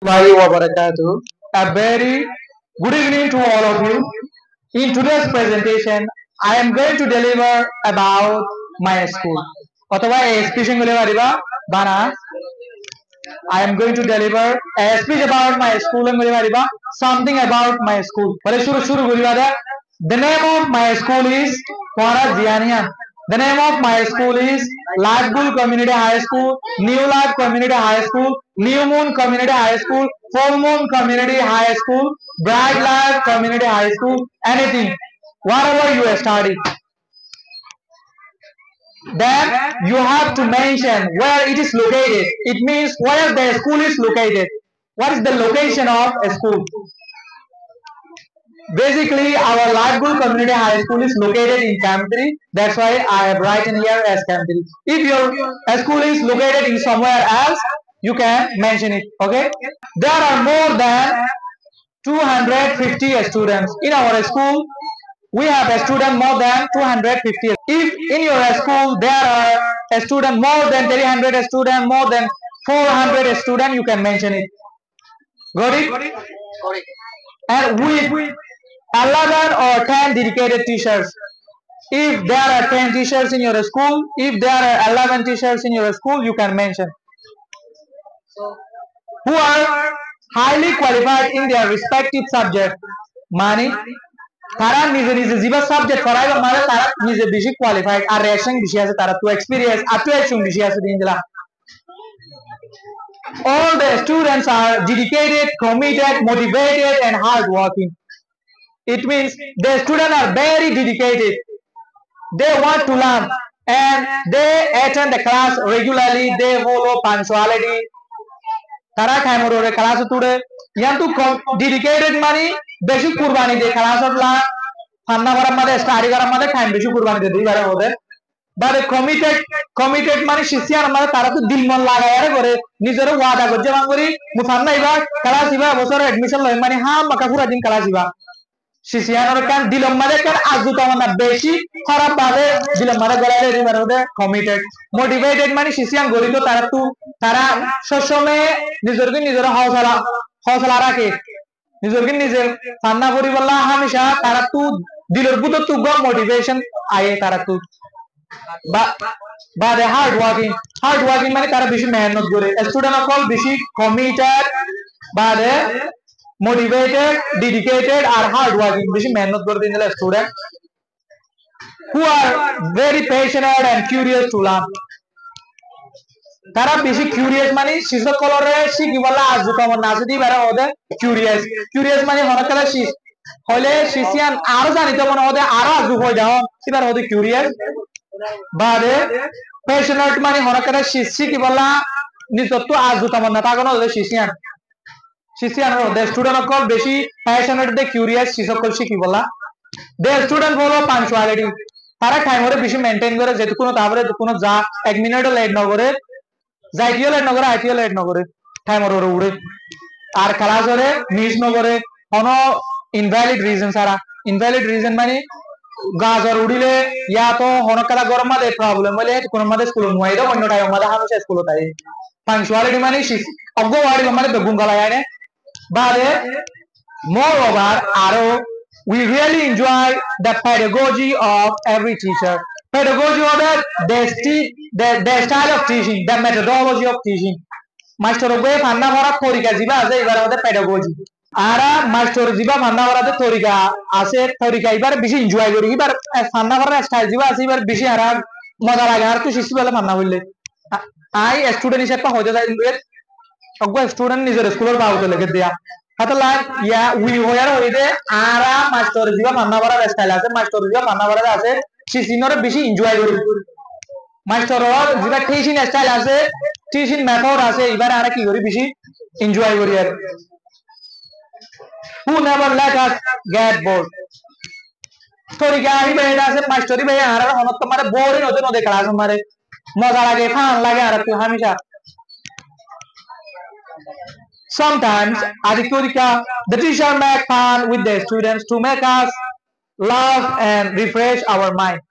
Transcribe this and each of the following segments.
Wabarakatuh. A very good evening to all of you. In today's presentation, I am going to deliver about my school. অথবা এই স্পিচিং গুলো পারিবা বানা I am going to deliver a speech about my school and পারিবা something about my school. বলে শুরু শুরু করিবা দা The name of my school is Kwara Ziania. The name of my school is Lagbull Community High School, New Lag Community High School, New Moon Community High School, Full Moon Community High School, Bright Light Community High School, anything, whatever you study. Then you have to mention where it is located. It means where the school is located. What is the location of a school? Basically, our Lagbull Community High School is located in Camtri. That's why I have written here as Camtri. If your school is located in somewhere else, you can mention it. Okay. There are more than 250 students in our school. We have a student more than 250. If in your school there are a student more than 300 students, more than 400 students, you can mention it. Got it? Got it. And with 11 or 10 dedicated teachers. If there are 10 teachers in your school, if there are 11 teachers in your school, you can mention. Who are highly qualified in their respective subject. Mani, তারা নিজে নিজে জিবা subject করাইবে মানে তারা নিজে বেশি qualified আর ration বেশি আছে তারা তো এক্সপেরিয়েন্স আর তো একশন বেশি আছে দিন দিলা all the students are dedicated, committed, motivated and hard working. It means the students are very dedicated. They want to learn and they attend the class regularly. They follow punctuality. তারা খাইমরে class তুড়ে ইয়ান্তু dedicated মানে বেশি কুরবানি দে class হলা ফান্না করার মধ্যে study করার মধ্যে খাইম বেশি কুরবানি দে দিবারে ওদের বাট কমিটেড মানে শিষ্যার মধ্যে তারা তো দিল মন লাগায় করে নিজের ওয়াদা করছে মান করি মু ফান্না ইবা ক্লাস ইবা বছর এডমিশন লই মানে হা মাকা পুরা দিন ক্লাস ইবা শিষ্যার কান দিলম মধ্যে কান আজু তামানা বেশি খারাপ ভাবে দিলম মধ্যে গলায় দিবারে ওদের কমিটেড মোটিভেটেড মানে শিষ্যান গরিত তারা সবসময় নিজের হৌসলা রাখে নিজের নিজের ফান্না পরিবল্লা হামেশা তারা তু দিলের বুতো তু গ মোটিভেশন আয়ে তারা তু বা দে হার্ড ওয়ার্কিং মানে তারা বেশি মেহনত করে স্টুডেন্ট অকল বেশি কমিটেড বা দে মোটিভেটেড ডেডিকেটেড আর হার্ড ওয়ার্কিং বেশি মেহনত করে দিন student who are very passionate and curious to learn. তারা বেশি কিউরিয়াস মানে শিশু কলরে শিখি বলা আজু কমন না যদি বেরা ওদের কিউরিয়াস মানে হরকালে শিশ হলে শিশিয়ান আরো জানিতে মনে ওদের আরো আজু হয়ে যাও সিবার ওদের কিউরিয়াস বাদে প্যাশনেট মানে হরকালে শিখি বলা নিজত্ব আজু কমন না তাগন ওদের শিশিয়ান ওদের স্টুডেন্ট কল বেশি প্যাশনেট দে কিউরিয়াস শিশু শিখি বলা দে স্টুডেন্ট ফলো পাঞ্চুয়ালিটি তারা টাইমরে বেশি মেইনটেইন করে যেটুকুনো তারপরে কোনো যা 1 মিনিটও লেট না করে যাইটিও লেট নগরে আইটিও লেট নগরে টাইমর ওরে উড়ে আর ক্লাস ওরে মিস নগরে কোনো ইনভ্যালিড রিজন মানে গাজর উড়িলে ইয়া তো হনকালা গরম মাদে প্রবলেম বলে কোন মাদে স্কুল নয় দাও অন্য টাইম মাদে হামেশা স্কুল তাই পাঞ্চুয়ালিটি মানে অগো ওয়াড়ি মানে বেগুন গালা আনে বাদে moreover আরো we really enjoy the pedagogy of every teacher. Pedagogy of the style of teaching, the methodology of teaching. Master ogbe fanna bhara torika jiba ase ebar oder pedagogy. Ara master jiba fanna bhara de torika ebar beshi enjoy kori ebar fanna bhara style jiba ase ebar beshi ara moja lage ar to shishi bele fanna bolle. I student hisab hoye jay ogbe student nijer school or baute lege deya. Hatala ya we hoyar hoide ara master jiba fanna bhara style ase master jiba fanna bhara ase শিশিনরে বেশি enjoy করি মাস্টারর যেটা teaching style আছে teaching method আছে এবারে আমরা কি করি বেশি এনজয় করি আর who never let us get bored তরিকা হিবে এটা আছে মাস্টারি ভাই আর হনত মানে বোরিং হতে নদে ক্লাস মারে মজা লাগে ফান লাগে আর তুই হামেশা sometimes adikorika the teacher make fun with the students to make us laugh and refresh our mind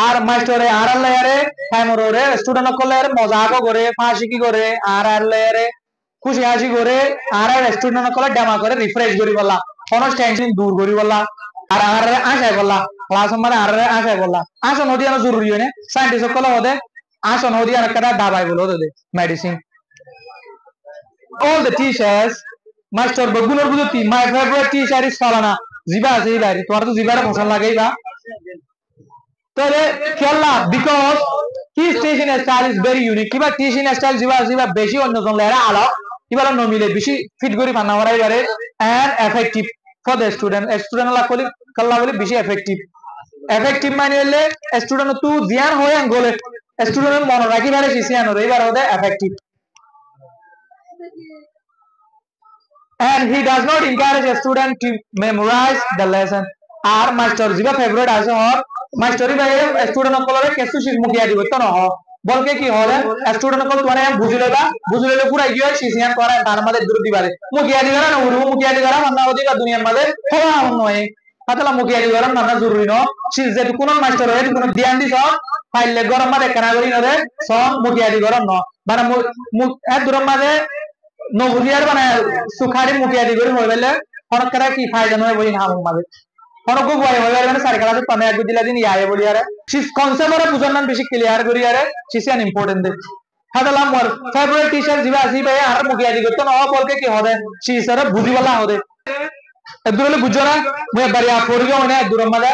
আর মাস্টারে আর লেয়ারে টাইমরে স্টুডেন্ট কলের মজাক করে ফাঁসি কি করে আর লেয়ারে খুশি হাসি করে আর স্টুডেন্ট কলে ডেমা করে রিফ্রেশ করি বললা কোন টেনশন দূর করি বললা আর আর আশায় বললা ক্লাস মানে আর আশায় বললা আসন হদি আর জরুরি হয় না সায়েন্টিস্ট কলে হদে আসন হদি আর একটা দাবাই বলো হদে medicine all the teachers master বগুনোর বুঝতি my favorite teacher is Salana জিবা আছে এই বাইরে তোমার তো জিবারে পছন্দ লাগেই বা তাহলে খেলা because his teaching style is very unique কিবা teaching style জিবা বেশি অন্যজন লেরা আলো এবারে নমিলে বেশি ফিট করি বানা করাই পারে and effective for the student লা কলি কল্লা বলে বেশি effective মানে হলে স্টুডেন্ট তো ধ্যান হয় আঙ্গলে স্টুডেন্ট মনে রাখি পারে শিশিয়ানো এবারে হতে effective and he does not encourage a student to memorize the lesson আর মাস্টার জিবা ফেভারিট আছে হর মাস্টারি ভাই স্টুডেন্ট কলরে কেসু শিখ মুখিয়া দিব তো না বলকে কি হলে স্টুডেন্ট কল তোরে বুঝিলে পুরা গিয়ে শিশিয়ান করে তার মধ্যে দূর দিবারে মুখিয়া দিবা না উরু মুখিয়া দিবা মান্না ওদিকে দুনিয়ার মধ্যে হওয়া নয় আতলা মুখিয়া দিবা না জরুরি ন শিশ যে কোন মাস্টার হয় কোন ধ্যান দিছ ফাইলে গরম মধ্যে কেনা করি নরে সব মুখিয়া দি গরম ন মানে মুখ এ দূর মধ্যে নবুলিয়ার মানে সুখারি মুখিয়া দি করে হয়ে গেলে হঠাৎ করে কি ফায়দা নয় বলি না আমার মাঝে অনেক বয় হয়ে গেলে সারি ক্লাসে পামে এক দিলা দিন ইয়ায়ে বলি আরে শিস কনসেপ্ট বুঝার নাম বেশি ক্লিয়ার করি আরে শিসিয়ান ইম্পর্টেন্ট দে হাদালা মোর ফেভারিট টিচার জিবা আসি ভাই আর মুখিয়া দি করতে না বলকে কি হবে শিসরে বুঝিবালা হবে এদুরলে বুঝরা মই বাড়িয়া পড়িও না দূর মাদা